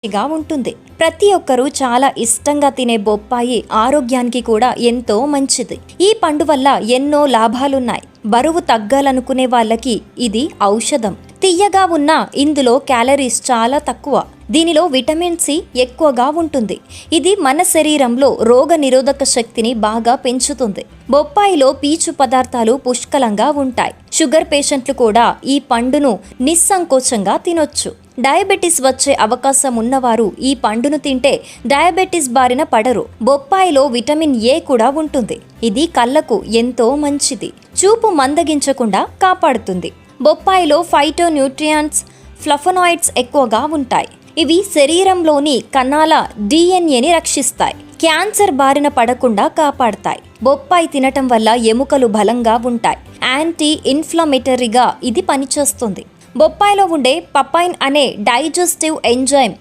గా ఉంటుంది. ప్రతి ఒక్కరూ చాలా ఇష్టంగా తినే బొప్పాయి ఆరోగ్యానికి కూడా ఎంతో మంచిది. ఈ పండు వల్ల ఎన్నో లాభాలున్నాయి. బరువు తగ్గాలనుకునే వాళ్ళకి ఇది ఔషధం. తియ్యగా ఉన్న ఇందులో క్యాలరీస్ చాలా తక్కువ. దీనిలో విటమిన్ సి ఎక్కువగా ఉంటుంది. ఇది మన శరీరంలో రోగ నిరోధక శక్తిని బాగా పెంచుతుంది. బొప్పాయిలో పీచు పదార్థాలు పుష్కలంగా ఉంటాయి. షుగర్ పేషెంట్లు కూడా ఈ పండును నిస్సంకోచంగా తినొచ్చు. డయాబెటిస్ వచ్చే అవకాశం ఉన్నవారు ఈ పండును తింటే డయాబెటిస్ బారిన పడరు. బొప్పాయిలో విటమిన్ ఏ కూడా ఉంటుంది. ఇది కళ్ళకు ఎంతో మంచిది. చూపు మందగించకుండా కాపాడుతుంది. బొప్పాయిలో ఫైటో న్యూట్రియంట్స్, ఫ్లవోనాయిడ్స్ ఎక్కువగా ఉంటాయి. ఇవి శరీరంలోని కణాల డిఎన్ఏని రక్షిస్తాయి. క్యాన్సర్ బారిన పడకుండా కాపాడతాయి. బొప్పాయి తినటం వల్ల ఎముకలు బలంగా ఉంటాయి. యాంటీ ఇన్ఫ్లమేటరీగా ఇది పనిచేస్తుంది. బొప్పాయిలో ఉండే పపైన్ అనే డైజెస్టివ్ ఎంజైమ్